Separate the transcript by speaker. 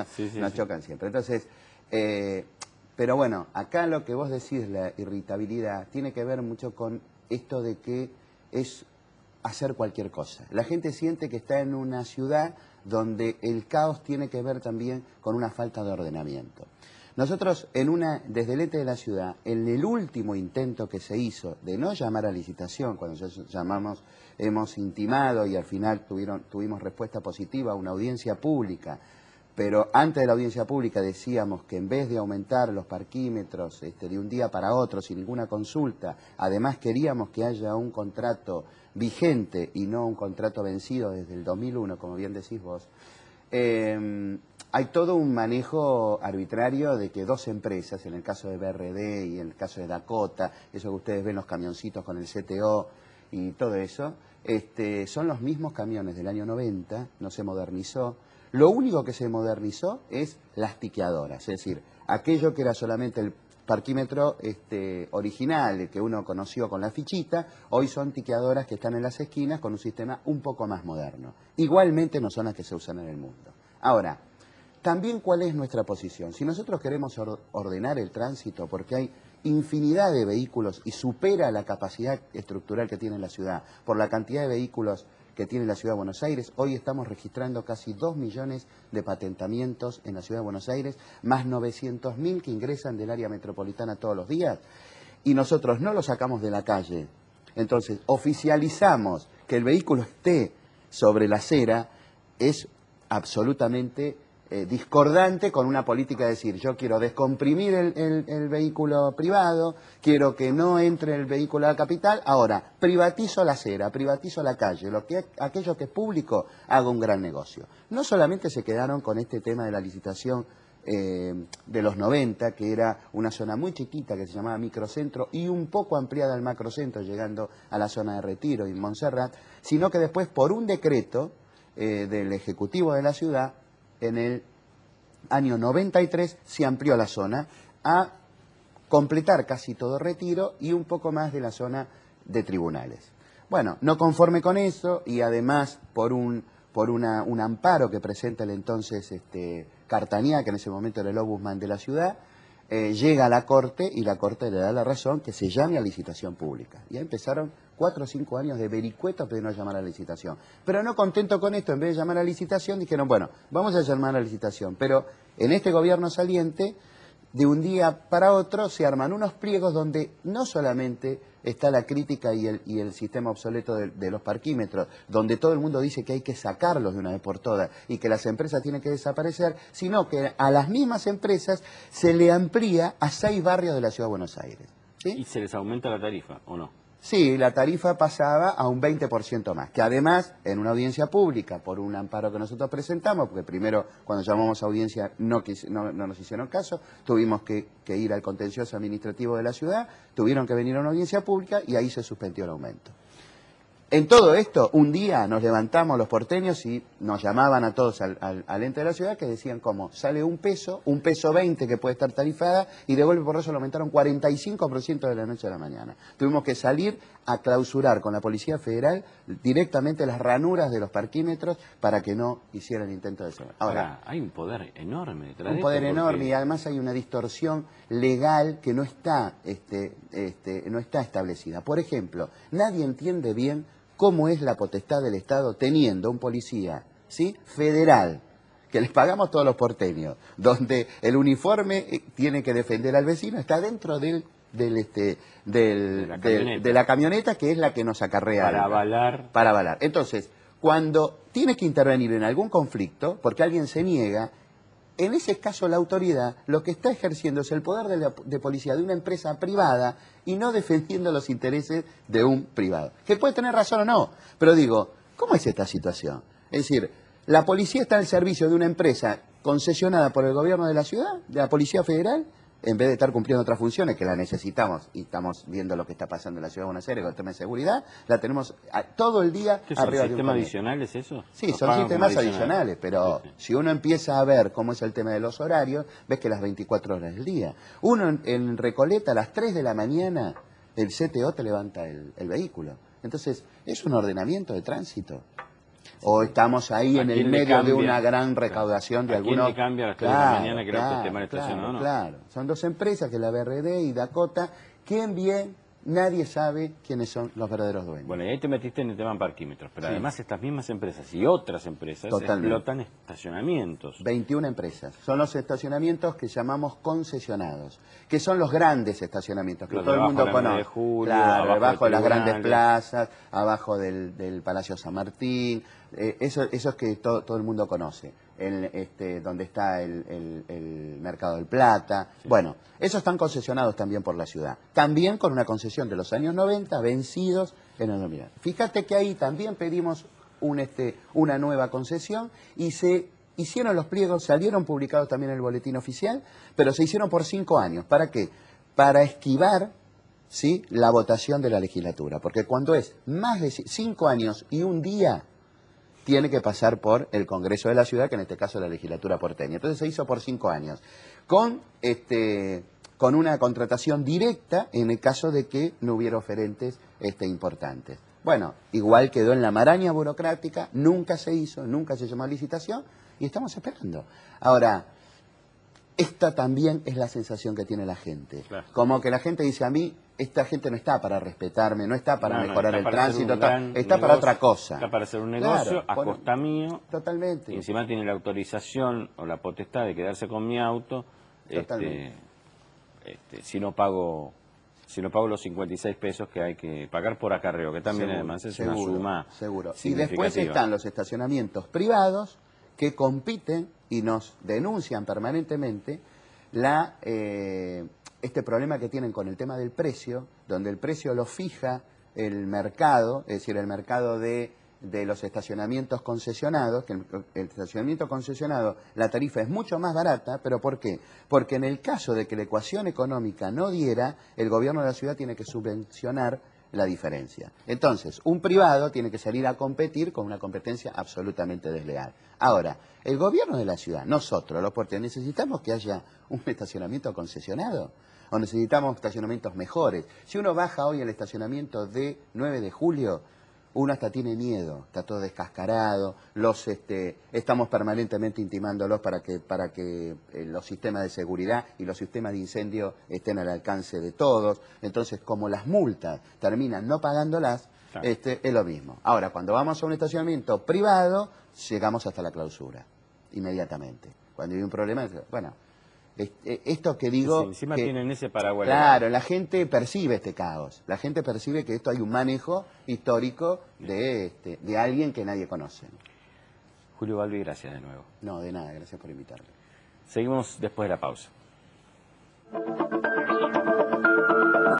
Speaker 1: Sí, sí,
Speaker 2: nos
Speaker 1: sí.
Speaker 2: chocan siempre. Entonces, pero bueno, acá lo que vos decís, la irritabilidad, tiene que ver mucho con esto de que es hacer cualquier cosa. La gente siente que está en una ciudad donde el caos tiene que ver también con una falta de ordenamiento. Nosotros, desde el ente de la ciudad, en el último intento que se hizo de no llamar a licitación, cuando ya llamamos, hemos intimado y al final tuvimos respuesta positiva a una audiencia pública, pero antes de la audiencia pública decíamos que en vez de aumentar los parquímetros de un día para otro sin ninguna consulta, además queríamos que haya un contrato vigente y no un contrato vencido desde el 2001, como bien decís vos. Hay todo un manejo arbitrario de que dos empresas, en el caso de BRD y en el caso de Dakota, eso que ustedes ven los camioncitos con el CTO y todo eso, son los mismos camiones del año 90, no se modernizó. Lo único que se modernizó es las tiqueadoras, es decir, aquello que era solamente el parquímetro original que uno conoció con la fichita, hoy son tiqueadoras que están en las esquinas con un sistema un poco más moderno. Igualmente no son las que se usan en el mundo. Ahora, también cuál es nuestra posición. Si nosotros queremos ordenar el tránsito, porque hay infinidad de vehículos y supera la capacidad estructural que tiene la ciudad por la cantidad de vehículos que tiene la Ciudad de Buenos Aires. Hoy estamos registrando casi 2 millones de patentamientos en la Ciudad de Buenos Aires, más 900.000 que ingresan del área metropolitana todos los días, y nosotros no los sacamos de la calle. Entonces, oficializamos que el vehículo esté sobre la acera, es absolutamente discordante con una política de decir, yo quiero descomprimir el vehículo privado, quiero que no entre el vehículo a la capital, ahora privatizo la acera, privatizo la calle, aquello que es público, hago un gran negocio. No solamente se quedaron con este tema de la licitación de los 90, que era una zona muy chiquita que se llamaba microcentro y un poco ampliada al macrocentro, llegando a la zona de Retiro y Montserrat, sino que después por un decreto del Ejecutivo de la ciudad, en el año 93 se amplió la zona a completar casi todo Retiro y un poco más de la zona de tribunales. Bueno, no conforme con eso y además por un amparo que presenta el entonces Cartañá, que en ese momento era el ombudsman de la ciudad, llega a la Corte y la Corte le da la razón que se llame a licitación pública. Ya empezaron 4 o 5 años de vericuetos de no llamar a la licitación. Pero no contento con esto, en vez de llamar a la licitación, dijeron, bueno, vamos a llamar a la licitación. Pero en este gobierno saliente, de un día para otro, se arman unos pliegos donde no solamente está la crítica y el sistema obsoleto de los parquímetros, donde todo el mundo dice que hay que sacarlos de una vez por todas y que las empresas tienen que desaparecer, sino que a las mismas empresas se le amplía a 6 barrios de la Ciudad de Buenos Aires. ¿Sí?
Speaker 1: ¿Y se les aumenta la tarifa o no?
Speaker 2: Sí, la tarifa pasaba a un 20% más, que además, en una audiencia pública, por un amparo que nosotros presentamos, porque primero, cuando llamamos a audiencia, no nos hicieron caso, tuvimos que ir al contencioso administrativo de la ciudad, tuvieron que venir a una audiencia pública y ahí se suspendió el aumento. En todo esto, un día nos levantamos los porteños y nos llamaban a todos al ente de la ciudad que decían como, sale un peso 20 que puede estar tarifada y de golpe por eso lo aumentaron 45% de la noche a la mañana. Tuvimos que salir a clausurar con la Policía Federal directamente las ranuras de los parquímetros para que no hicieran intento de eso.
Speaker 1: Ahora, hay un poder enorme detrás de esto.
Speaker 2: Un poder enorme
Speaker 1: porque...
Speaker 2: y además hay una distorsión legal que no está establecida. Por ejemplo, nadie entiende bien cómo es la potestad del Estado teniendo un policía, ¿sí?, federal, que les pagamos todos los porteños, donde el uniforme tiene que defender al vecino, está dentro de la camioneta que es la que nos acarrea. Para avalar. Entonces, cuando tienes que intervenir en algún conflicto, porque alguien se niega, en ese caso la autoridad lo que está ejerciendo es el poder de policía de una empresa privada y no defendiendo los intereses de un privado. Que puede tener razón o no, pero digo, ¿cómo es esta situación? Es decir, la policía está al servicio de una empresa concesionada por el gobierno de la ciudad, de la Policía Federal, en vez de estar cumpliendo otras funciones que la necesitamos, y estamos viendo lo que está pasando en la Ciudad de Buenos Aires con el tema de seguridad, la tenemos todo el día
Speaker 1: ¿Qué son,
Speaker 2: arriba de un
Speaker 1: sistemas
Speaker 2: camión.
Speaker 1: adicionales eso?
Speaker 2: Sí, son sistemas adicionales, pero si uno empieza a ver cómo es el tema de los horarios, ves que las 24 horas del día. Uno en Recoleta a las 3 de la mañana, el CTO te levanta el vehículo. Entonces, es un ordenamiento de tránsito. o estamos ahí
Speaker 1: ¿A
Speaker 2: en el
Speaker 1: quién le
Speaker 2: medio de
Speaker 1: cambia?
Speaker 2: una gran
Speaker 1: Claro.
Speaker 2: recaudación de
Speaker 1: ¿A quién
Speaker 2: algunos...
Speaker 1: le cambia a las 3 de la mañana que el auto esté mal estacionado o no?
Speaker 2: Claro, son dos empresas, que es la BRD y Dakota, quien bien, nadie sabe quiénes son los verdaderos dueños.
Speaker 1: Bueno, y ahí te metiste en el tema parquímetros, pero
Speaker 2: Sí.
Speaker 1: además estas mismas empresas y otras empresas
Speaker 2: Totalmente.
Speaker 1: explotan estacionamientos.
Speaker 2: 21 empresas. Son los estacionamientos que llamamos concesionados, que son los grandes estacionamientos que
Speaker 1: Los
Speaker 2: todo el
Speaker 1: debajo
Speaker 2: mundo
Speaker 1: de la 9 de
Speaker 2: conoce.
Speaker 1: Julio,
Speaker 2: Claro,
Speaker 1: abajo
Speaker 2: debajo de las grandes
Speaker 1: tribunales.
Speaker 2: plazas, abajo del Palacio San Martín, esos que todo el mundo conoce. Donde está el Mercado del Plata. Sí. Bueno, esos están concesionados también por la ciudad. También con una concesión de los años 90, vencidos en el 2000. Fíjate que ahí también pedimos una nueva concesión y se hicieron los pliegos, salieron publicados también en el boletín oficial, pero se hicieron por 5 años. ¿Para qué? Para esquivar, ¿sí?, la votación de la legislatura. Porque cuando es más de 5 años y un día, tiene que pasar por el Congreso de la Ciudad, que en este caso es la legislatura porteña. Entonces se hizo por 5 años, con una contratación directa en el caso de que no hubiera oferentes importantes. Bueno, igual quedó en la maraña burocrática, nunca se hizo, nunca se llamó a licitación y estamos esperando. Ahora, esta también es la sensación que tiene la gente. Claro. Como que la gente dice, a mí, esta gente no está para respetarme, no está para mejorar el tránsito, está para otra cosa.
Speaker 1: Está para hacer un negocio,
Speaker 2: claro,
Speaker 1: a costa mío.
Speaker 2: Totalmente.
Speaker 1: Y encima tiene la autorización o la potestad de quedarse con mi auto. Si no pago los 56 pesos que hay que pagar por acarreo, que también seguro, además es una suma significativa.
Speaker 2: Y después están los estacionamientos privados que compiten y nos denuncian permanentemente este problema que tienen con el tema del precio, donde el precio lo fija el mercado, es decir, el mercado de los estacionamientos concesionados, que el estacionamiento concesionado, la tarifa es mucho más barata, pero ¿por qué? Porque en el caso de que la ecuación económica no diera, el gobierno de la ciudad tiene que subvencionar la diferencia. Entonces, un privado tiene que salir a competir con una competencia absolutamente desleal. Ahora, el gobierno de la ciudad, nosotros, los porteños, necesitamos que haya un estacionamiento concesionado o necesitamos estacionamientos mejores. Si uno baja hoy el estacionamiento de 9 de julio, uno hasta tiene miedo, está todo descascarado, estamos permanentemente intimándolos para que los sistemas de seguridad y los sistemas de incendio estén al alcance de todos. Entonces, como las multas terminan no pagándolas, claro, es lo mismo. Ahora, cuando vamos a un estacionamiento privado, llegamos hasta la clausura, inmediatamente. Cuando hay un problema, bueno... esto que digo...
Speaker 1: Sí, encima tienen ese paraguas.
Speaker 2: Claro, la gente percibe este caos. La gente percibe que esto hay un manejo histórico de alguien que nadie conoce.
Speaker 1: Julio Balbi, gracias de nuevo.
Speaker 2: No, de nada, gracias por invitarme.
Speaker 1: Seguimos después de la pausa.